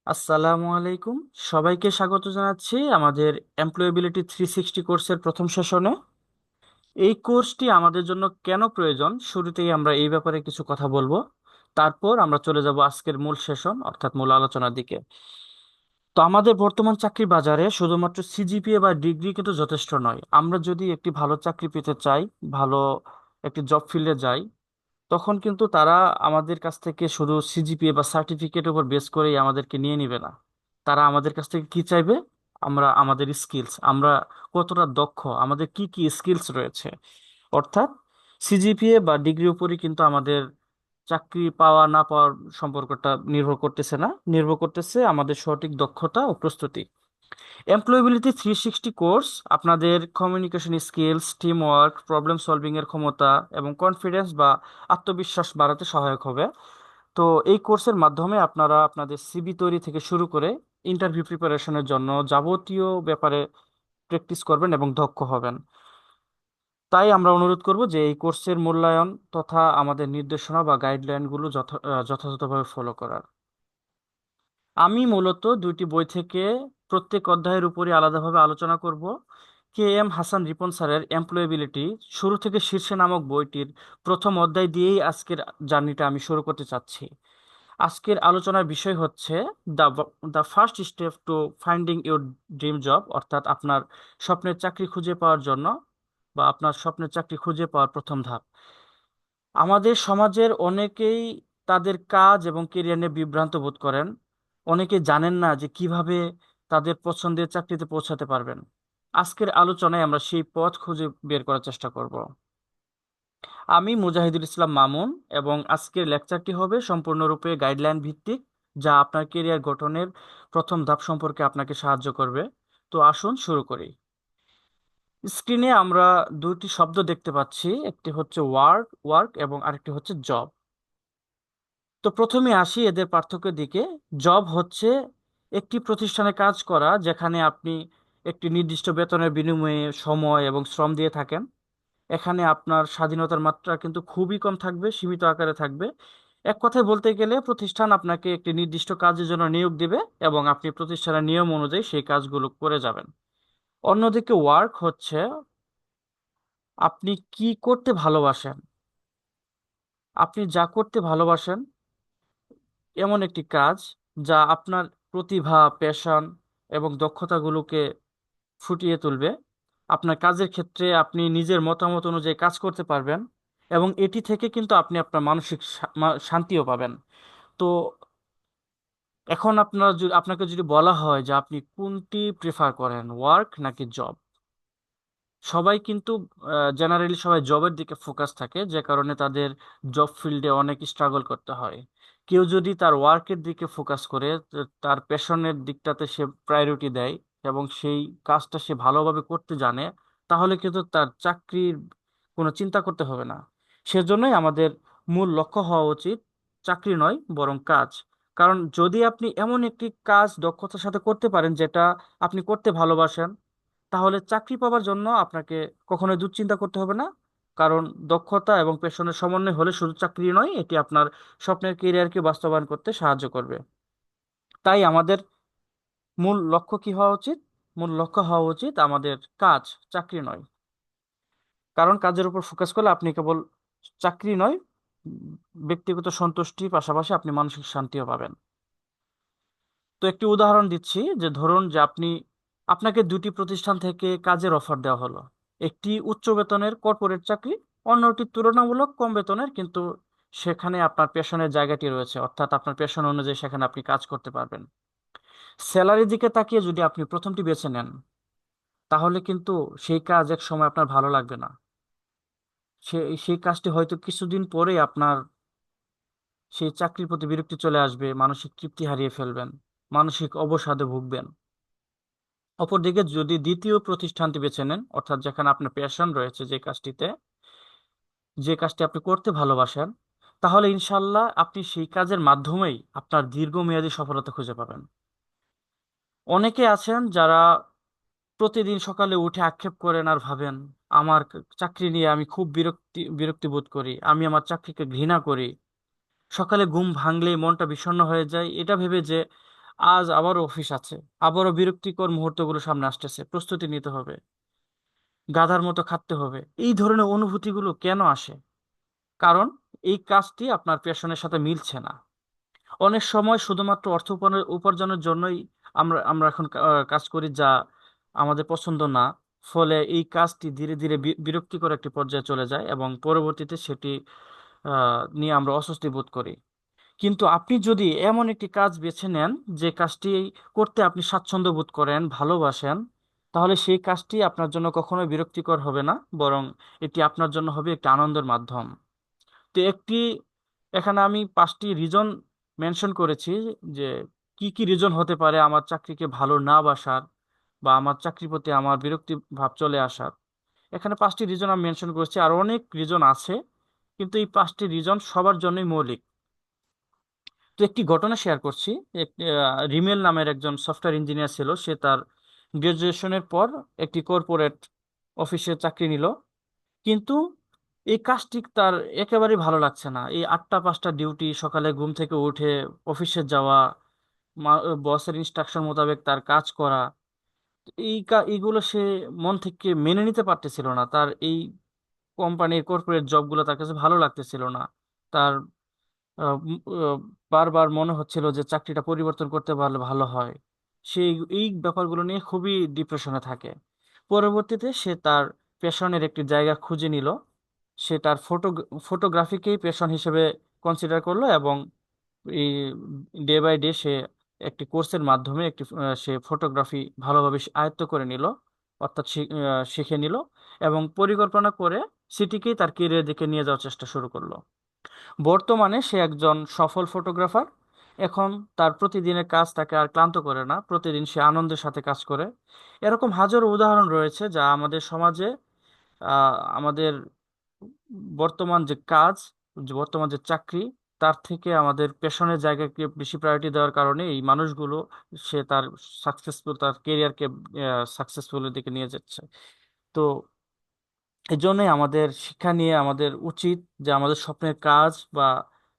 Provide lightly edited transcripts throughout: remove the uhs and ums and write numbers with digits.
আসসালামু আলাইকুম। সবাইকে স্বাগত জানাচ্ছি আমাদের এমপ্লয়াবিলিটি 360 কোর্সের প্রথম সেশনে। এই কোর্সটি আমাদের জন্য কেন প্রয়োজন, শুরুতেই আমরা এই ব্যাপারে কিছু কথা বলবো। তারপর আমরা চলে যাব আজকের মূল সেশন অর্থাৎ মূল আলোচনার দিকে। তো আমাদের বর্তমান চাকরি বাজারে শুধুমাত্র সিজিপিএ বা ডিগ্রি কিন্তু যথেষ্ট নয়। আমরা যদি একটি ভালো চাকরি পেতে চাই, ভালো একটি জব ফিল্ডে যাই, তখন কিন্তু তারা আমাদের কাছ থেকে শুধু সিজিপিএ বা সার্টিফিকেটের উপর বেস করেই আমাদেরকে নিয়ে নিবে না। তারা আমাদের কাছ থেকে কি চাইবে? আমরা আমাদের স্কিলস, আমরা কতটা দক্ষ, আমাদের কি কি স্কিলস রয়েছে। অর্থাৎ সিজিপিএ বা ডিগ্রির উপরই কিন্তু আমাদের চাকরি পাওয়া না পাওয়ার সম্পর্কটা নির্ভর করতেছে না, নির্ভর করতেছে আমাদের সঠিক দক্ষতা ও প্রস্তুতি। এমপ্লয়েবিলিটি 360 কোর্স আপনাদের communication skills, team work, problem solving এর ক্ষমতা এবং কনফিডেন্স বা আত্মবিশ্বাস বাড়াতে সহায়ক হবে। তো এই কোর্সের মাধ্যমে আপনারা আপনাদের সিভি তৈরি থেকে শুরু করে ইন্টারভিউ প্রিপারেশনের জন্য যাবতীয় ব্যাপারে প্র্যাকটিস করবেন এবং দক্ষ হবেন। তাই আমরা অনুরোধ করব যে এই কোর্সের মূল্যায়ন তথা আমাদের নির্দেশনা বা গাইডলাইনগুলো যথাযথভাবে ফলো করার। আমি মূলত দুইটি বই থেকে প্রত্যেক অধ্যায়ের উপরই আলাদাভাবে আলোচনা করব। কে এম হাসান রিপন স্যারের এমপ্লয়াবিলিটি শুরু থেকে শীর্ষে নামক বইটির প্রথম অধ্যায় দিয়েই আজকের জার্নিটা আমি শুরু করতে চাচ্ছি। আজকের আলোচনার বিষয় হচ্ছে the the first step to finding your dream job, অর্থাৎ আপনার স্বপ্নের চাকরি খুঁজে পাওয়ার জন্য বা আপনার স্বপ্নের চাকরি খুঁজে পাওয়ার প্রথম ধাপ। আমাদের সমাজের অনেকেই তাদের কাজ এবং কেরিয়ার নিয়ে বিভ্রান্ত বোধ করেন। অনেকে জানেন না যে কিভাবে তাদের পছন্দের চাকরিতে পৌঁছাতে পারবেন। আজকের আলোচনায় আমরা সেই পথ খুঁজে বের করার চেষ্টা করব। আমি মুজাহিদুল ইসলাম মামুন, এবং আজকের লেকচারটি হবে সম্পূর্ণরূপে গাইডলাইন ভিত্তিক, যা আপনার কেরিয়ার গঠনের প্রথম ধাপ সম্পর্কে আপনাকে সাহায্য করবে। তো আসুন শুরু করি। স্ক্রিনে আমরা দুটি শব্দ দেখতে পাচ্ছি, একটি হচ্ছে ওয়ার্ক ওয়ার্ক এবং আরেকটি হচ্ছে জব। তো প্রথমে আসি এদের পার্থক্যের দিকে। জব হচ্ছে একটি প্রতিষ্ঠানে কাজ করা যেখানে আপনি একটি নির্দিষ্ট বেতনের বিনিময়ে সময় এবং শ্রম দিয়ে থাকেন। এখানে আপনার স্বাধীনতার মাত্রা কিন্তু খুবই কম থাকবে, সীমিত আকারে থাকবে। এক কথায় বলতে গেলে প্রতিষ্ঠান আপনাকে একটি নির্দিষ্ট কাজের জন্য নিয়োগ দিবে এবং আপনি প্রতিষ্ঠানের নিয়ম অনুযায়ী সেই কাজগুলো করে যাবেন। অন্যদিকে ওয়ার্ক হচ্ছে আপনি কি করতে ভালোবাসেন, আপনি যা করতে ভালোবাসেন এমন একটি কাজ যা আপনার প্রতিভা, প্যাশন এবং দক্ষতাগুলোকে ফুটিয়ে তুলবে। আপনার কাজের ক্ষেত্রে আপনি নিজের মতামত অনুযায়ী কাজ করতে পারবেন এবং এটি থেকে কিন্তু আপনি আপনার মানসিক শান্তিও পাবেন। তো এখন আপনাকে যদি বলা হয় যে আপনি কোনটি প্রেফার করেন, ওয়ার্ক নাকি জব, সবাই কিন্তু জেনারেলি সবাই জবের দিকে ফোকাস থাকে, যে কারণে তাদের জব ফিল্ডে অনেক স্ট্রাগল করতে হয়। কেউ যদি তার ওয়ার্কের দিকে ফোকাস করে, তার প্যাশনের দিকটাতে সে প্রায়োরিটি দেয় এবং সেই কাজটা সে ভালোভাবে করতে জানে, তাহলে কিন্তু তার চাকরির কোনো চিন্তা করতে হবে না। সেজন্যই আমাদের মূল লক্ষ্য হওয়া উচিত চাকরি নয় বরং কাজ। কারণ যদি আপনি এমন একটি কাজ দক্ষতার সাথে করতে পারেন যেটা আপনি করতে ভালোবাসেন, তাহলে চাকরি পাওয়ার জন্য আপনাকে কখনোই দুশ্চিন্তা করতে হবে না। কারণ দক্ষতা এবং পেশনের সমন্বয় হলে শুধু চাকরি নয়, এটি আপনার স্বপ্নের কেরিয়ারকে বাস্তবায়ন করতে সাহায্য করবে। তাই আমাদের মূল লক্ষ্য কি হওয়া উচিত? মূল লক্ষ্য হওয়া উচিত আমাদের কাজ, চাকরি নয়। কারণ কাজের উপর ফোকাস করলে আপনি কেবল চাকরি নয়, ব্যক্তিগত সন্তুষ্টির পাশাপাশি আপনি মানসিক শান্তিও পাবেন। তো একটি উদাহরণ দিচ্ছি, যে ধরুন যে আপনাকে দুটি প্রতিষ্ঠান থেকে কাজের অফার দেওয়া হলো। একটি উচ্চ বেতনের কর্পোরেট চাকরি, অন্যটি তুলনামূলক কম বেতনের, কিন্তু সেখানে আপনার পেশনের জায়গাটি রয়েছে, অর্থাৎ আপনার পেশন অনুযায়ী সেখানে আপনি কাজ করতে পারবেন। স্যালারির দিকে তাকিয়ে যদি আপনি প্রথমটি বেছে নেন, তাহলে কিন্তু সেই কাজ এক সময় আপনার ভালো লাগবে না। সেই কাজটি হয়তো কিছুদিন পরেই আপনার সেই চাকরির প্রতি বিরক্তি চলে আসবে, মানসিক তৃপ্তি হারিয়ে ফেলবেন, মানসিক অবসাদে ভুগবেন। অপরদিকে যদি দ্বিতীয় প্রতিষ্ঠানটি বেছে নেন, অর্থাৎ যেখানে আপনার প্যাশন রয়েছে, যে কাজটি আপনি করতে ভালোবাসেন, তাহলে ইনশাল্লাহ আপনি সেই কাজের মাধ্যমেই আপনার দীর্ঘমেয়াদী সফলতা খুঁজে পাবেন। অনেকে আছেন যারা প্রতিদিন সকালে উঠে আক্ষেপ করেন আর ভাবেন, আমার চাকরি নিয়ে আমি খুব বিরক্তি বোধ করি, আমি আমার চাকরিকে ঘৃণা করি। সকালে ঘুম ভাঙলেই মনটা বিষণ্ণ হয়ে যায়, এটা ভেবে যে আজ আবারও অফিস আছে, আবারও বিরক্তিকর মুহূর্তগুলো সামনে আসতেছে, প্রস্তুতি নিতে হবে, গাধার মতো খাটতে হবে। এই ধরনের অনুভূতিগুলো কেন আসে? কারণ এই কাজটি আপনার প্যাশনের সাথে মিলছে না। অনেক সময় শুধুমাত্র অর্থ উপার্জনের জন্যই আমরা আমরা এখন কাজ করি, যা আমাদের পছন্দ না। ফলে এই কাজটি ধীরে ধীরে বিরক্তিকর একটি পর্যায়ে চলে যায় এবং পরবর্তীতে সেটি নিয়ে আমরা অস্বস্তি বোধ করি। কিন্তু আপনি যদি এমন একটি কাজ বেছে নেন যে কাজটি করতে আপনি স্বাচ্ছন্দ্য বোধ করেন, ভালোবাসেন, তাহলে সেই কাজটি আপনার জন্য কখনোই বিরক্তিকর হবে না, বরং এটি আপনার জন্য হবে একটি আনন্দের মাধ্যম। তো এখানে আমি 5টি রিজন মেনশন করেছি যে কি কি রিজন হতে পারে আমার চাকরিকে ভালো না বাসার বা আমার চাকরির প্রতি আমার বিরক্তি ভাব চলে আসার। এখানে 5টি রিজন আমি মেনশন করেছি, আর অনেক রিজন আছে, কিন্তু এই 5টি রিজন সবার জন্যই মৌলিক। তো একটি ঘটনা শেয়ার করছি। রিমেল নামের একজন সফটওয়্যার ইঞ্জিনিয়ার ছিল। সে তার গ্রাজুয়েশনের পর একটি কর্পোরেট অফিসে চাকরি নিল, কিন্তু এই কাজটি তার একেবারেই ভালো লাগছে না। এই 8টা 5টা ডিউটি, সকালে ঘুম থেকে উঠে অফিসে যাওয়া, বসের ইনস্ট্রাকশন মোতাবেক তার কাজ করা, এইগুলো সে মন থেকে মেনে নিতে পারতেছিল না। তার এই কোম্পানির কর্পোরেট জবগুলো তার কাছে ভালো লাগতেছিল না। তার আহ, উম, আহ, বারবার মনে হচ্ছিল যে চাকরিটা পরিবর্তন করতে পারলে ভালো হয়। সেই এই ব্যাপারগুলো নিয়ে খুবই ডিপ্রেশনে থাকে। পরবর্তীতে সে তার প্যাশনের একটি জায়গা খুঁজে নিল। সে তার ফটোগ্রাফিকেই প্যাশন হিসেবে কনসিডার করলো এবং এই ডে বাই ডে সে একটি কোর্সের মাধ্যমে সে ফটোগ্রাফি ভালোভাবে আয়ত্ত করে নিল, অর্থাৎ শিখে নিল এবং পরিকল্পনা করে সেটিকেই তার কেরিয়ার দিকে নিয়ে যাওয়ার চেষ্টা শুরু করলো। বর্তমানে সে একজন সফল ফটোগ্রাফার। এখন তার প্রতিদিনের কাজ তাকে আর ক্লান্ত করে না, প্রতিদিন সে আনন্দের সাথে কাজ করে। এরকম হাজারো উদাহরণ রয়েছে যা আমাদের সমাজে আমাদের বর্তমান যে কাজ, বর্তমান যে চাকরি, তার থেকে আমাদের পেশনের জায়গাকে বেশি প্রায়োরিটি দেওয়ার কারণে এই মানুষগুলো সে তার কেরিয়ারকে সাকসেসফুলের দিকে নিয়ে যাচ্ছে। তো এই জন্যই আমাদের শিক্ষা নিয়ে আমাদের উচিত যে আমাদের স্বপ্নের কাজ বা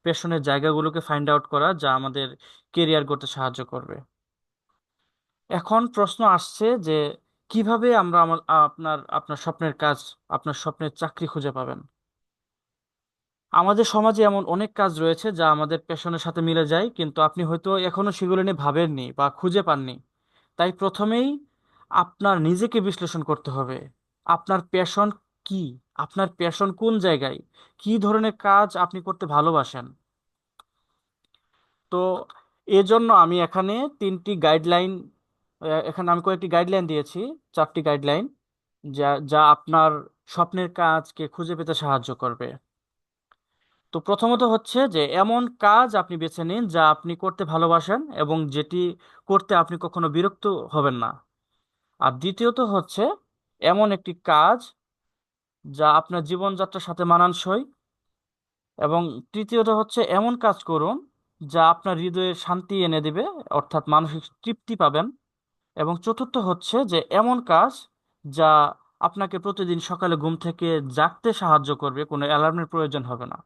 পেশনের জায়গাগুলোকে ফাইন্ড আউট করা, যা আমাদের কেরিয়ার গড়তে সাহায্য করবে। এখন প্রশ্ন আসছে যে কিভাবে আমরা আপনার আপনার স্বপ্নের কাজ, আপনার স্বপ্নের চাকরি খুঁজে পাবেন। আমাদের সমাজে এমন অনেক কাজ রয়েছে যা আমাদের পেশনের সাথে মিলে যায়, কিন্তু আপনি হয়তো এখনো সেগুলো নিয়ে ভাবেননি বা খুঁজে পাননি। তাই প্রথমেই আপনার নিজেকে বিশ্লেষণ করতে হবে। আপনার প্যাশন কি? আপনার প্যাশন কোন জায়গায়? কি ধরনের কাজ আপনি করতে ভালোবাসেন? তো এজন্য আমি এখানে 3টি গাইডলাইন, এখানে আমি কয়েকটি গাইডলাইন দিয়েছি, 4টি গাইডলাইন, যা যা আপনার স্বপ্নের কাজকে খুঁজে পেতে সাহায্য করবে। তো প্রথমত হচ্ছে যে এমন কাজ আপনি বেছে নিন যা আপনি করতে ভালোবাসেন এবং যেটি করতে আপনি কখনো বিরক্ত হবেন না। আর দ্বিতীয়ত হচ্ছে এমন একটি কাজ যা আপনার জীবনযাত্রার সাথে মানানসই। এবং তৃতীয়ত হচ্ছে এমন কাজ করুন যা আপনার হৃদয়ে শান্তি এনে দেবে, অর্থাৎ মানসিক তৃপ্তি পাবেন। এবং চতুর্থ হচ্ছে যে এমন কাজ যা আপনাকে প্রতিদিন সকালে ঘুম থেকে জাগতে সাহায্য করবে, কোনো অ্যালার্মের প্রয়োজন হবে না।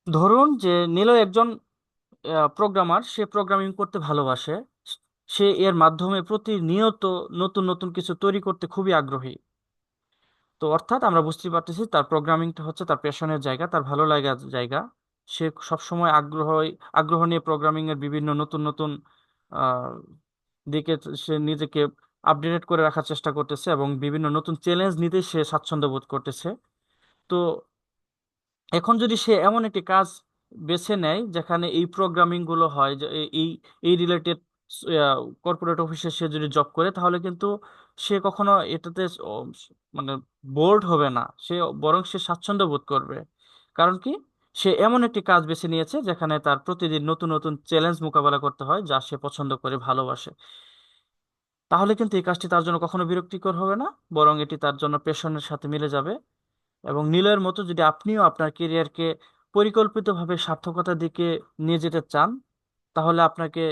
ধরুন যে নীল একজন প্রোগ্রামার, সে প্রোগ্রামিং করতে ভালোবাসে। সে এর মাধ্যমে প্রতিনিয়ত নতুন নতুন কিছু তৈরি করতে খুবই আগ্রহী। তো অর্থাৎ আমরা বুঝতে পারতেছি তার প্রোগ্রামিংটা হচ্ছে তার প্যাশনের জায়গা, তার ভালো লাগার জায়গা। সে সবসময় আগ্রহ নিয়ে প্রোগ্রামিং এর বিভিন্ন নতুন নতুন আহ, দিকে সে নিজেকে আপডেট করে রাখার চেষ্টা করতেছে এবং বিভিন্ন নতুন চ্যালেঞ্জ নিতে সে স্বাচ্ছন্দ্য বোধ করতেছে। তো এখন যদি সে এমন একটি কাজ বেছে নেয় যেখানে এই প্রোগ্রামিং গুলো হয়, যে এই এই রিলেটেড কর্পোরেট অফিসে সে যদি জব করে, তাহলে কিন্তু সে কখনো এটাতে মানে বোর্ড হবে না। সে বরং সে স্বাচ্ছন্দ্য বোধ করবে। কারণ কি? সে এমন একটি কাজ বেছে নিয়েছে যেখানে তার প্রতিদিন নতুন নতুন চ্যালেঞ্জ মোকাবেলা করতে হয়, যা সে পছন্দ করে, ভালোবাসে। তাহলে কিন্তু এই কাজটি তার জন্য কখনো বিরক্তিকর হবে না, বরং এটি তার জন্য পেশনের সাথে মিলে যাবে। এবং নীলের মতো যদি আপনিও আপনার কেরিয়ারকে পরিকল্পিতভাবে সার্থকতার দিকে নিয়ে যেতে চান, তাহলে আপনাকে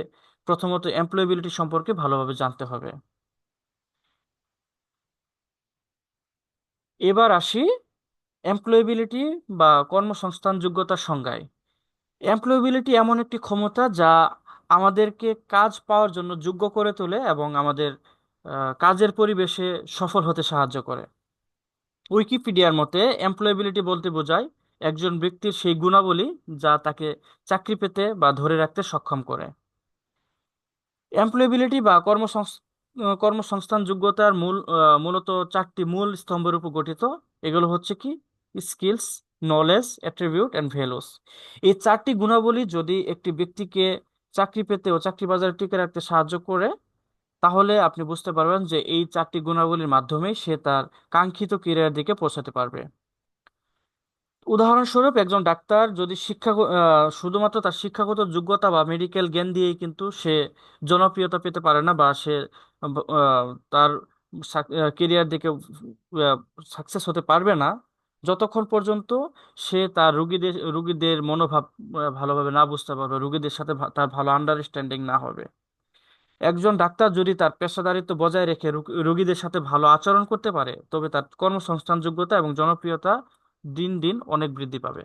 প্রথমত এমপ্লয়াবিলিটি সম্পর্কে ভালোভাবে জানতে হবে। এবার আসি এমপ্লয়াবিলিটি বা কর্মসংস্থান যোগ্যতার সংজ্ঞায়। এমপ্লয়াবিলিটি এমন একটি ক্ষমতা যা আমাদেরকে কাজ পাওয়ার জন্য যোগ্য করে তোলে এবং আমাদের কাজের পরিবেশে সফল হতে সাহায্য করে। উইকিপিডিয়ার মতে এমপ্লয়াবিলিটি বলতে বোঝায় একজন ব্যক্তির সেই গুণাবলী যা তাকে চাকরি পেতে বা ধরে রাখতে সক্ষম করে। এমপ্লয়াবিলিটি বা কর্মসংস্থান যোগ্যতার মূলত চারটি মূল স্তম্ভের উপর গঠিত। এগুলো হচ্ছে কি: skills, knowledge, attribute and values. এই চারটি গুণাবলী যদি একটি ব্যক্তিকে চাকরি পেতে ও চাকরি বাজারে টিকে রাখতে সাহায্য করে, তাহলে আপনি বুঝতে পারবেন যে এই চারটি গুণাবলীর মাধ্যমেই সে তার কাঙ্ক্ষিত ক্যারিয়ার দিকে পৌঁছাতে পারবে। উদাহরণস্বরূপ, একজন ডাক্তার যদি শুধুমাত্র তার শিক্ষাগত যোগ্যতা বা মেডিকেল জ্ঞান দিয়েই কিন্তু সে জনপ্রিয়তা পেতে পারে না, বা সে তার কেরিয়ার দিকে সাকসেস হতে পারবে না যতক্ষণ পর্যন্ত সে তার রুগীদের মনোভাব ভালোভাবে না বুঝতে পারবে, রুগীদের সাথে তার ভালো আন্ডারস্ট্যান্ডিং না হবে। একজন ডাক্তার যদি তার পেশাদারিত্ব বজায় রেখে রোগীদের সাথে ভালো আচরণ করতে পারে, তবে তার কর্মসংস্থান যোগ্যতা এবং জনপ্রিয়তা দিন দিন অনেক বৃদ্ধি পাবে।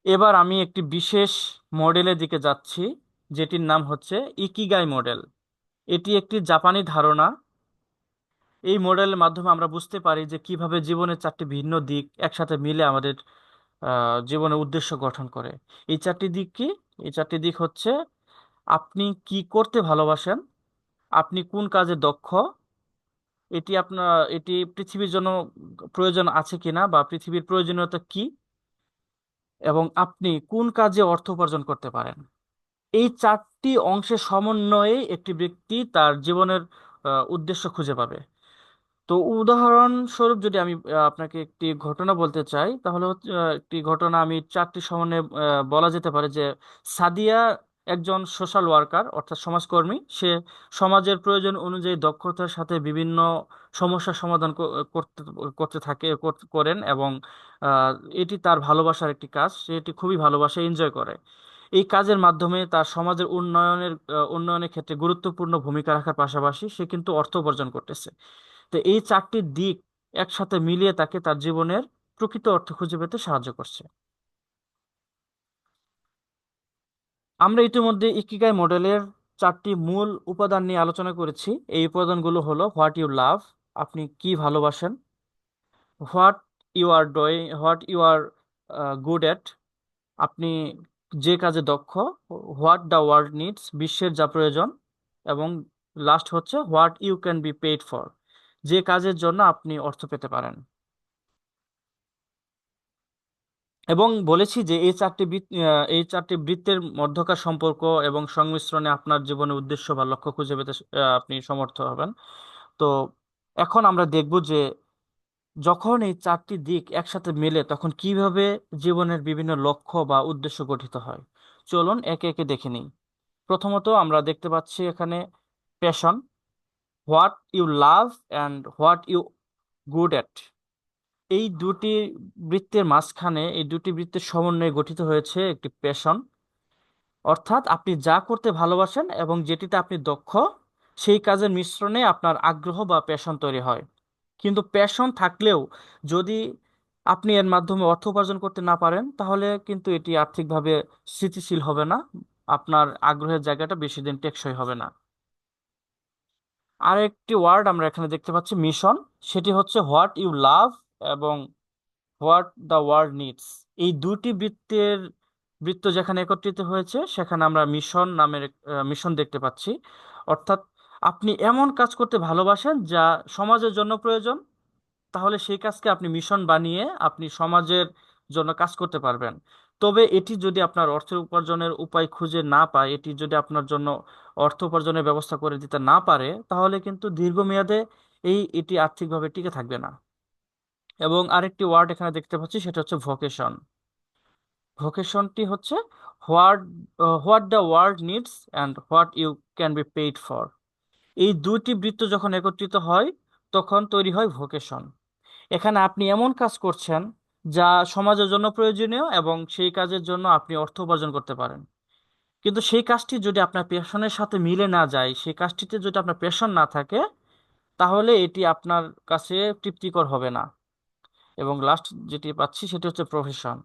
এবার আমি একটি বিশেষ মডেলের দিকে যাচ্ছি, যেটির নাম হচ্ছে ইকিগাই মডেল। এটি একটি জাপানি ধারণা। এই মডেলের মাধ্যমে আমরা বুঝতে পারি যে কিভাবে জীবনের চারটি ভিন্ন দিক একসাথে মিলে আমাদের জীবনের উদ্দেশ্য গঠন করে। এই চারটি দিক কি? এই চারটি দিক হচ্ছে: আপনি কি করতে ভালোবাসেন, আপনি কোন কাজে দক্ষ, এটি পৃথিবীর জন্য প্রয়োজন আছে কিনা বা পৃথিবীর প্রয়োজনীয়তা কি, এবং আপনি কোন কাজে অর্থ উপার্জন করতে পারেন। এই চারটি অংশের সমন্বয়ে একটি ব্যক্তি তার জীবনের উদ্দেশ্য খুঁজে পাবে। তো উদাহরণস্বরূপ যদি আমি আপনাকে একটি ঘটনা বলতে চাই, তাহলে একটি ঘটনা আমি চারটি সমন্বয়ে বলা যেতে পারে যে সাদিয়া একজন সোশ্যাল ওয়ার্কার অর্থাৎ সমাজকর্মী। সে সমাজের প্রয়োজন অনুযায়ী দক্ষতার সাথে বিভিন্ন সমস্যার সমাধান করতে করতে থাকে করেন, এবং আহ, এটি তার ভালোবাসার একটি কাজ। সে এটি খুবই ভালোবাসে, এনজয় করে। এই কাজের মাধ্যমে তার সমাজের উন্নয়নের ক্ষেত্রে গুরুত্বপূর্ণ ভূমিকা রাখার পাশাপাশি সে কিন্তু অর্থ উপার্জন করতেছে। তো এই চারটি দিক একসাথে মিলিয়ে তাকে তার জীবনের প্রকৃত অর্থ খুঁজে পেতে সাহায্য করছে। আমরা ইতিমধ্যে ইকিগাই মডেলের চারটি মূল উপাদান নিয়ে আলোচনা করেছি। এই উপাদানগুলো হলো: হোয়াট ইউ লাভ, আপনি কি ভালোবাসেন; what you are doing, what you are good at, আপনি যে কাজে দক্ষ; হোয়াট দ্য ওয়ার্ল্ড নিডস, বিশ্বের যা প্রয়োজন; এবং লাস্ট হচ্ছে what you can be paid for, যে কাজের জন্য আপনি অর্থ পেতে পারেন। এবং বলেছি যে এই চারটি বৃত্তের মধ্যকার সম্পর্ক এবং সংমিশ্রণে আপনার জীবনের উদ্দেশ্য বা লক্ষ্য খুঁজে পেতে আপনি সমর্থ হবেন। তো এখন আমরা দেখব যে যখন এই চারটি দিক একসাথে মেলে তখন কিভাবে জীবনের বিভিন্ন লক্ষ্য বা উদ্দেশ্য গঠিত হয়। চলুন একে একে দেখে নিই। প্রথমত আমরা দেখতে পাচ্ছি এখানে passion, what you love and what you good at. এই দুটি বৃত্তের মাঝখানে, এই দুটি বৃত্তের সমন্বয়ে গঠিত হয়েছে একটি প্যাশন, অর্থাৎ আপনি যা করতে ভালোবাসেন এবং যেটিতে আপনি দক্ষ, সেই কাজের মিশ্রণে আপনার আগ্রহ বা প্যাশন তৈরি হয়। কিন্তু প্যাশন থাকলেও যদি আপনি এর মাধ্যমে অর্থ উপার্জন করতে না পারেন, তাহলে কিন্তু এটি আর্থিকভাবে স্থিতিশীল হবে না, আপনার আগ্রহের জায়গাটা বেশি দিন টেকসই হবে না। আর একটি ওয়ার্ড আমরা এখানে দেখতে পাচ্ছি, মিশন। সেটি হচ্ছে হোয়াট ইউ লাভ এবং হোয়াট দ্য ওয়ার্ল্ড নিডস। এই দুটি বৃত্ত যেখানে একত্রিত হয়েছে সেখানে আমরা মিশন নামের মিশন দেখতে পাচ্ছি। অর্থাৎ আপনি এমন কাজ করতে ভালোবাসেন যা সমাজের জন্য প্রয়োজন, তাহলে সেই কাজকে আপনি মিশন বানিয়ে আপনি সমাজের জন্য কাজ করতে পারবেন। তবে এটি যদি আপনার অর্থ উপার্জনের উপায় খুঁজে না পায়, এটি যদি আপনার জন্য অর্থ উপার্জনের ব্যবস্থা করে দিতে না পারে, তাহলে কিন্তু দীর্ঘমেয়াদে এটি আর্থিকভাবে টিকে থাকবে না। এবং আরেকটি ওয়ার্ড এখানে দেখতে পাচ্ছি, সেটা হচ্ছে ভোকেশন। ভোকেশনটি হচ্ছে what what the world needs and what you can be paid for. এই দুটি বৃত্ত যখন একত্রিত হয় তখন তৈরি হয় ভোকেশন। এখানে আপনি এমন কাজ করছেন যা সমাজের জন্য প্রয়োজনীয় এবং সেই কাজের জন্য আপনি অর্থ উপার্জন করতে পারেন। কিন্তু সেই কাজটি যদি আপনার প্যাশনের সাথে মিলে না যায়, সেই কাজটিতে যদি আপনার প্যাশন না থাকে, তাহলে এটি আপনার কাছে তৃপ্তিকর হবে না। এবং লাস্ট যেটি পাচ্ছি সেটি হচ্ছে profession,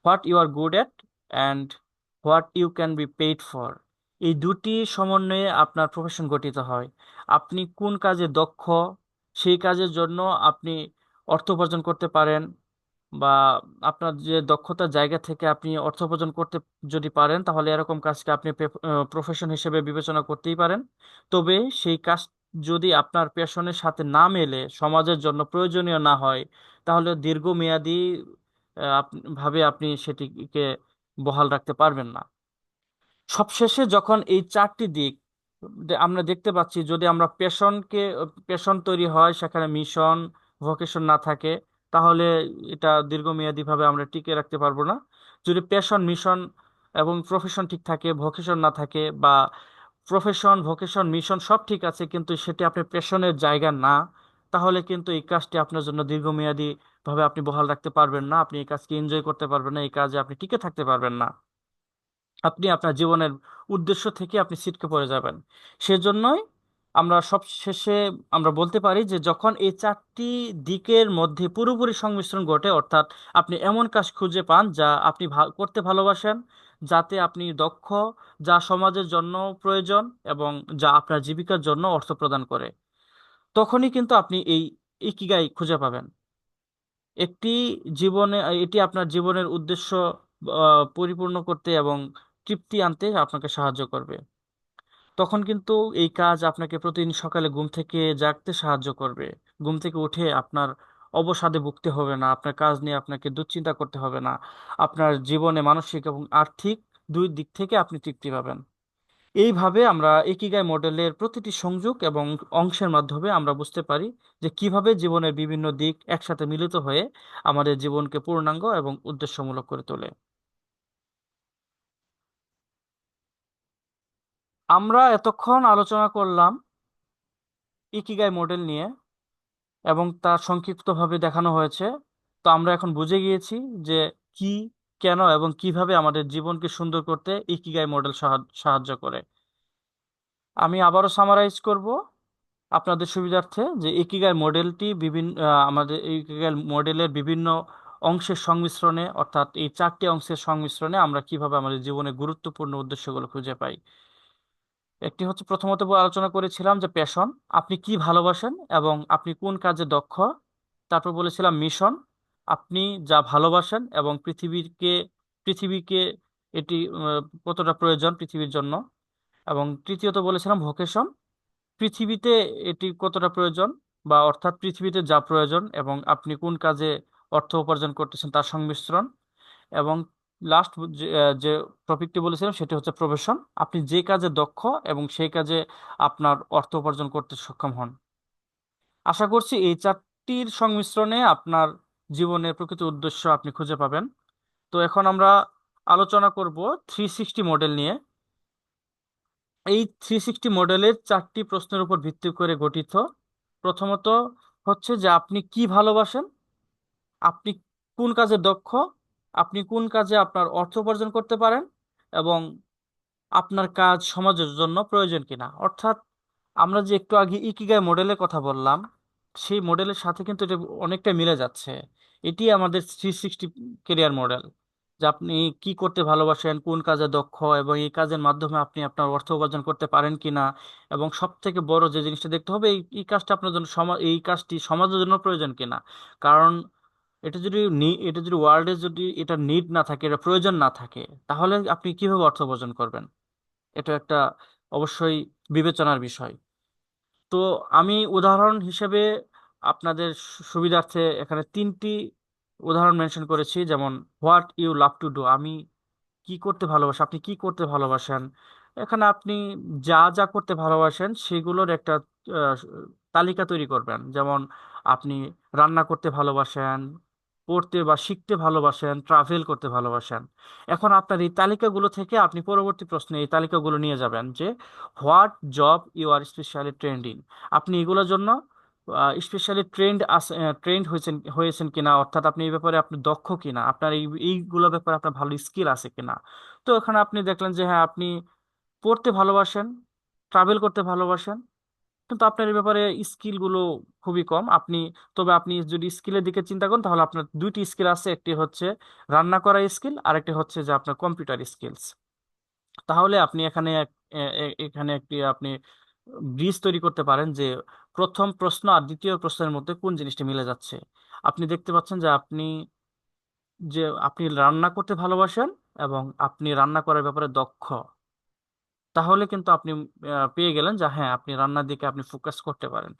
what you are good at and what you can be paid for. এই দুটি সমন্বয়ে আপনার প্রফেশন গঠিত হয়। আপনি কোন কাজে দক্ষ, সেই কাজের জন্য আপনি অর্থ উপার্জন করতে পারেন, বা আপনার যে দক্ষতার জায়গা থেকে আপনি অর্থ উপার্জন করতে যদি পারেন, তাহলে এরকম কাজকে আপনি প্রফেশন হিসেবে বিবেচনা করতেই পারেন। তবে সেই কাজ যদি আপনার প্যাশনের সাথে না মেলে, সমাজের জন্য প্রয়োজনীয় না হয়, তাহলে দীর্ঘমেয়াদী ভাবে আপনি সেটিকে বহাল রাখতে পারবেন না। সবশেষে যখন এই চারটি দিক আমরা দেখতে পাচ্ছি, যদি আমরা পেশন তৈরি হয়, সেখানে মিশন ভোকেশন না থাকে, তাহলে এটা দীর্ঘমেয়াদী ভাবে আমরা টিকে রাখতে পারবো না। যদি পেশন মিশন এবং প্রফেশন ঠিক থাকে, ভোকেশন না থাকে, বা প্রফেশন ভোকেশন মিশন সব ঠিক আছে কিন্তু সেটি আপনার পেশনের জায়গা না, তাহলে কিন্তু এই কাজটি আপনার জন্য দীর্ঘমেয়াদী ভাবে আপনি বহাল রাখতে পারবেন না, আপনি এই কাজকে এনজয় করতে পারবেন না, এই কাজে আপনি টিকে থাকতে পারবেন না। আপনি আপনার জীবনের উদ্দেশ্য থেকে আপনি ছিটকে পড়ে যাবেন। সেজন্যই আমরা সব শেষে আমরা বলতে পারি যে যখন এই চারটি দিকের মধ্যে পুরোপুরি সংমিশ্রণ ঘটে, অর্থাৎ আপনি এমন কাজ খুঁজে পান যা আপনি করতে ভালোবাসেন, যাতে আপনি দক্ষ, যা সমাজের জন্য প্রয়োজন, এবং যা আপনার জীবিকার জন্য অর্থ প্রদান করে, তখনই কিন্তু আপনি এই ইকিগাই খুঁজে পাবেন। একটি জীবনে এটি আপনার জীবনের উদ্দেশ্য পরিপূর্ণ করতে এবং তৃপ্তি আনতে আপনাকে সাহায্য করবে। তখন কিন্তু এই কাজ আপনাকে প্রতিদিন সকালে ঘুম থেকে জাগতে সাহায্য করবে। ঘুম থেকে উঠে আপনার অবসাদে ভুগতে হবে না, আপনার কাজ নিয়ে আপনাকে দুশ্চিন্তা করতে হবে না। আপনার জীবনে মানসিক এবং আর্থিক দুই দিক থেকে আপনি তৃপ্তি পাবেন। এইভাবে আমরা ইকিগাই মডেলের প্রতিটি সংযোগ এবং অংশের মাধ্যমে আমরা বুঝতে পারি যে কিভাবে জীবনের বিভিন্ন দিক একসাথে মিলিত হয়ে আমাদের জীবনকে পূর্ণাঙ্গ এবং উদ্দেশ্যমূলক করে তোলে। আমরা এতক্ষণ আলোচনা করলাম ইকিগাই মডেল নিয়ে, এবং তা সংক্ষিপ্তভাবে দেখানো হয়েছে। তো আমরা এখন বুঝে গিয়েছি যে কি, কেন এবং কিভাবে আমাদের জীবনকে সুন্দর করতে ইকিগাই মডেল সাহায্য করে। আমি আবারও সামারাইজ করব আপনাদের সুবিধার্থে যে ইকিগাই মডেলটি আমাদের ইকিগাই মডেলের বিভিন্ন অংশের সংমিশ্রণে, অর্থাৎ এই চারটি অংশের সংমিশ্রণে আমরা কিভাবে আমাদের জীবনে গুরুত্বপূর্ণ উদ্দেশ্যগুলো খুঁজে পাই। একটি হচ্ছে, প্রথমত আলোচনা করেছিলাম যে প্যাশন, আপনি কি ভালোবাসেন এবং আপনি কোন কাজে দক্ষ। তারপর বলেছিলাম মিশন, আপনি যা ভালোবাসেন এবং পৃথিবীকে এটি কতটা প্রয়োজন পৃথিবীর জন্য। এবং তৃতীয়ত বলেছিলাম ভোকেশন, পৃথিবীতে এটি কতটা প্রয়োজন, বা অর্থাৎ পৃথিবীতে যা প্রয়োজন এবং আপনি কোন কাজে অর্থ উপার্জন করতেছেন তার সংমিশ্রণ। এবং লাস্ট যে টপিকটি বলেছিলাম সেটি হচ্ছে প্রফেশন, আপনি যে কাজে দক্ষ এবং সেই কাজে আপনার অর্থ উপার্জন করতে সক্ষম হন। আশা করছি এই চারটির সংমিশ্রণে আপনার জীবনের প্রকৃত উদ্দেশ্য আপনি খুঁজে পাবেন। তো এখন আমরা আলোচনা করব 360 মডেল নিয়ে। এই 360 মডেলের চারটি প্রশ্নের উপর ভিত্তি করে গঠিত। প্রথমত হচ্ছে যে আপনি কি ভালোবাসেন, আপনি কোন কাজে দক্ষ, আপনি কোন কাজে আপনার অর্থ উপার্জন করতে পারেন, এবং আপনার কাজ সমাজের জন্য প্রয়োজন কিনা। অর্থাৎ আমরা যে একটু আগে ইকিগাই মডেলের কথা বললাম, সেই মডেলের সাথে কিন্তু এটা অনেকটা মিলে যাচ্ছে। এটি আমাদের 360 কেরিয়ার মডেল, যে আপনি কি করতে ভালোবাসেন, কোন কাজে দক্ষ, এবং এই কাজের মাধ্যমে আপনি আপনার অর্থ উপার্জন করতে পারেন কিনা। এবং সব থেকে বড় যে জিনিসটা দেখতে হবে, এই কাজটা আপনার জন্য এই কাজটি সমাজের জন্য প্রয়োজন কিনা। কারণ এটা যদি ওয়ার্ল্ডে যদি এটা নিড না থাকে, এটা প্রয়োজন না থাকে, তাহলে আপনি কিভাবে অর্থ উপার্জন করবেন? এটা একটা অবশ্যই বিবেচনার বিষয়। তো আমি উদাহরণ হিসেবে আপনাদের সুবিধার্থে এখানে তিনটি উদাহরণ মেনশন করেছি, যেমন what you love to do, আমি কি করতে ভালোবাসেন, আপনি কি করতে ভালোবাসেন। এখানে আপনি যা যা করতে ভালোবাসেন সেগুলোর একটা আহ, তালিকা তৈরি করবেন। যেমন আপনি রান্না করতে ভালোবাসেন, পড়তে বা শিখতে ভালোবাসেন, ট্রাভেল করতে ভালোবাসেন। এখন আপনার এই তালিকাগুলো থেকে আপনি পরবর্তী প্রশ্নে এই তালিকাগুলো নিয়ে যাবেন যে what job you are specially trained in. আপনি এগুলোর জন্য স্পেশালি ট্রেন্ড হয়েছেন কিনা, অর্থাৎ আপনি এই ব্যাপারে আপনি দক্ষ কিনা, আপনার এইগুলো ব্যাপারে আপনার ভালো স্কিল আছে কিনা। তো এখানে আপনি দেখলেন যে হ্যাঁ, আপনি পড়তে ভালোবাসেন, ট্রাভেল করতে ভালোবাসেন, কিন্তু আপনার এই ব্যাপারে স্কিলগুলো খুবই কম। তবে আপনি যদি স্কিলের দিকে চিন্তা করেন, তাহলে আপনার দুইটি স্কিল আছে, একটি হচ্ছে রান্না করা স্কিল, আর একটি হচ্ছে যে আপনার কম্পিউটার স্কিলস। তাহলে আপনি এখানে এখানে একটি আপনি ব্রিজ তৈরি করতে পারেন যে প্রথম প্রশ্ন আর দ্বিতীয় প্রশ্নের মধ্যে কোন জিনিসটা মিলে যাচ্ছে। আপনি দেখতে পাচ্ছেন যে আপনি রান্না করতে ভালোবাসেন এবং আপনি রান্না করার ব্যাপারে দক্ষ। তাহলে কিন্তু আপনি পেয়ে গেলেন যে হ্যাঁ, আপনি রান্নার দিকে আপনি ফোকাস করতে পারেন।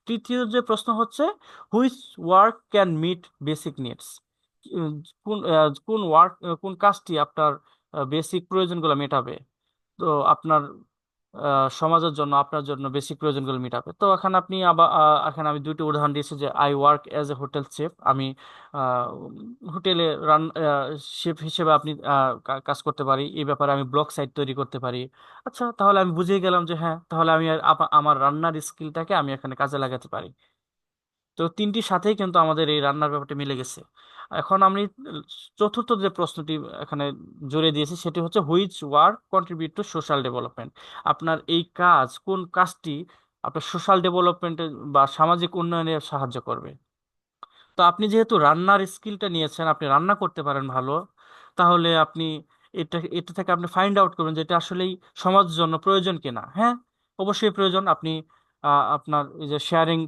তৃতীয় যে প্রশ্ন হচ্ছে, which work can meet basic needs. কোন কোন ওয়ার্ক, কোন কাজটি আপনার বেসিক প্রয়োজনগুলো মেটাবে। তো আপনার সমাজের জন্য, আপনার জন্য বেসিক প্রয়োজনগুলো মেটাবে। তো এখানে আপনি আবার এখানে আমি দুটি উদাহরণ দিয়েছি যে I work as a hotel chef, আমি হোটেলে শেফ হিসেবে আপনি কাজ করতে পারি, এই ব্যাপারে আমি ব্লগ সাইট তৈরি করতে পারি। আচ্ছা, তাহলে আমি বুঝিয়ে গেলাম যে হ্যাঁ, তাহলে আমি আমার রান্নার স্কিলটাকে আমি এখানে কাজে লাগাতে পারি। তো তিনটির সাথেই কিন্তু আমাদের এই রান্নার ব্যাপারটা মিলে গেছে। এখন আমি চতুর্থ যে প্রশ্নটি এখানে জুড়ে দিয়েছি সেটি হচ্ছে, which work contribute to social development. আপনার এই কাজ, কোন কাজটি আপনার সোশ্যাল ডেভেলপমেন্টে বা সামাজিক উন্নয়নে সাহায্য করবে। তো আপনি যেহেতু রান্নার স্কিলটা নিয়েছেন, আপনি রান্না করতে পারেন ভালো, তাহলে আপনি এটা থেকে আপনি ফাইন্ড আউট করবেন যে এটা আসলেই সমাজের জন্য প্রয়োজন কিনা। হ্যাঁ, অবশ্যই প্রয়োজন। আপনি আপনার এই যে sharing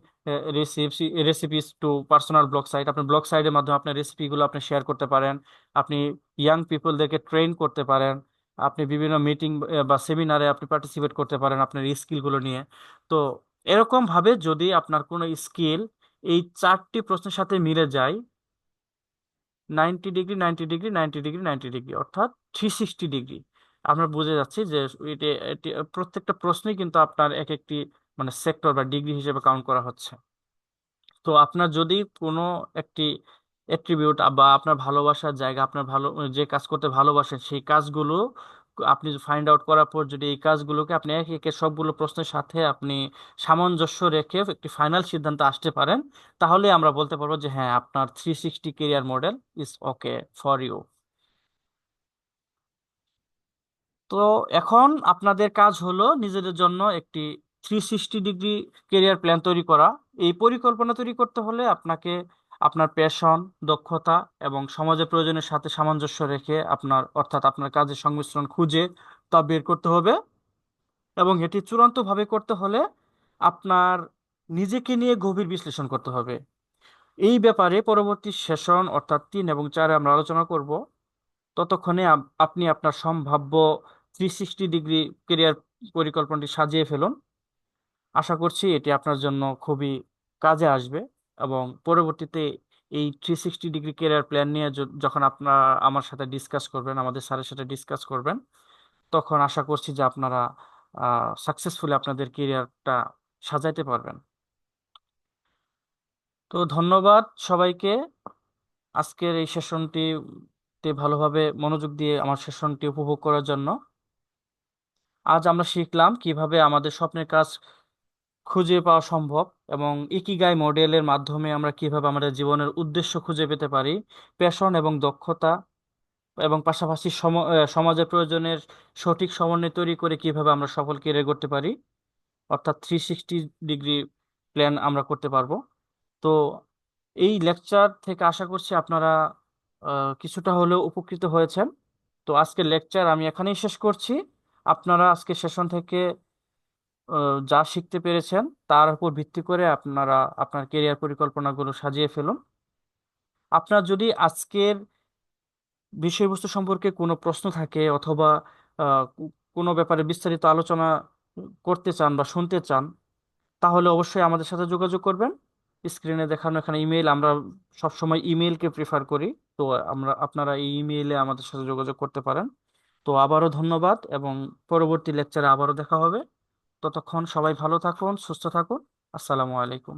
recipes to personal blog site, আপনার ব্লগ সাইটের মাধ্যমে আপনার রেসিপিগুলো আপনি শেয়ার করতে পারেন। আপনি ইয়াং পিপলদেরকে ট্রেন করতে পারেন। আপনি বিভিন্ন মিটিং বা সেমিনারে আপনি পার্টিসিপেট করতে পারেন আপনার এই স্কিলগুলো নিয়ে। তো এরকম ভাবে যদি আপনার কোনো স্কিল এই চারটি প্রশ্নের সাথে মিলে যায়, 90 ডিগ্রি, 90 ডিগ্রি, 90 ডিগ্রি, 90 ডিগ্রি, অর্থাৎ 360 ডিগ্রি, আমরা বুঝে যাচ্ছি যে প্রত্যেকটা প্রশ্নই কিন্তু আপনার এক একটি মানে সেক্টর বা ডিগ্রি হিসেবে কাউন্ট করা হচ্ছে। তো আপনার যদি কোনো একটি অ্যাট্রিবিউট বা আপনার ভালোবাসার জায়গা, আপনার ভালো যে কাজ করতে ভালোবাসেন সেই কাজগুলো আপনি ফাইন্ড আউট করার পর যদি এই কাজগুলোকে আপনি এক একে সবগুলো প্রশ্নের সাথে আপনি সামঞ্জস্য রেখে একটি ফাইনাল সিদ্ধান্তে আসতে পারেন, তাহলে আমরা বলতে পারবো যে হ্যাঁ, আপনার 360 career model is okay for you. তো এখন আপনাদের কাজ হলো নিজেদের জন্য একটি 360 ডিগ্রি কেরিয়ার প্ল্যান তৈরি করা। এই পরিকল্পনা তৈরি করতে হলে আপনাকে আপনার প্যাশন, দক্ষতা এবং সমাজের প্রয়োজনের সাথে সামঞ্জস্য রেখে আপনার, অর্থাৎ আপনার কাজের সংমিশ্রণ খুঁজে তা বের করতে হবে। এবং এটি চূড়ান্তভাবে করতে হলে আপনার নিজেকে নিয়ে গভীর বিশ্লেষণ করতে হবে। এই ব্যাপারে পরবর্তী সেশন অর্থাৎ 3 এবং 4-এ আমরা আলোচনা করব। ততক্ষণে আপনি আপনার সম্ভাব্য 360 ডিগ্রি কেরিয়ার পরিকল্পনাটি সাজিয়ে ফেলুন। আশা করছি এটি আপনার জন্য খুবই কাজে আসবে। এবং পরবর্তীতে এই 360 ডিগ্রি কেরিয়ার প্ল্যান নিয়ে যখন আপনারা আমার সাথে ডিসকাস করবেন, আমাদের স্যারের সাথে ডিসকাস করবেন, তখন আশা করছি যে আপনারা সাকসেসফুলি আপনাদের কেরিয়ারটা সাজাইতে পারবেন। তো ধন্যবাদ সবাইকে আজকের এই সেশনটিতে ভালোভাবে মনোযোগ দিয়ে আমার সেশনটি উপভোগ করার জন্য। আজ আমরা শিখলাম কিভাবে আমাদের স্বপ্নের কাজ খুঁজে পাওয়া সম্ভব এবং ইকিগাই মডেলের মাধ্যমে আমরা কিভাবে আমাদের জীবনের উদ্দেশ্য খুঁজে পেতে পারি, প্যাশন এবং দক্ষতা এবং পাশাপাশি সমাজের প্রয়োজনের সঠিক সমন্বয় তৈরি করে কিভাবে আমরা সফল ক্যারিয়ার করতে পারি, অর্থাৎ 360 ডিগ্রি প্ল্যান আমরা করতে পারবো। তো এই লেকচার থেকে আশা করছি আপনারা কিছুটা হলেও উপকৃত হয়েছেন। তো আজকের লেকচার আমি এখানেই শেষ করছি। আপনারা আজকে সেশন থেকে যা শিখতে পেরেছেন তার উপর ভিত্তি করে আপনারা আপনার কেরিয়ার পরিকল্পনাগুলো সাজিয়ে ফেলুন। আপনার যদি আজকের বিষয়বস্তু সম্পর্কে কোনো প্রশ্ন থাকে অথবা কোনো ব্যাপারে বিস্তারিত আলোচনা করতে চান বা শুনতে চান, তাহলে অবশ্যই আমাদের সাথে যোগাযোগ করবেন। স্ক্রিনে দেখানো এখানে ইমেল, আমরা সবসময় ইমেলকে প্রিফার করি। তো আপনারা এই ইমেইলে আমাদের সাথে যোগাযোগ করতে পারেন। তো আবারও ধন্যবাদ এবং পরবর্তী লেকচারে আবারও দেখা হবে। ততক্ষণ সবাই ভালো থাকুন, সুস্থ থাকুন। আসসালামু আলাইকুম।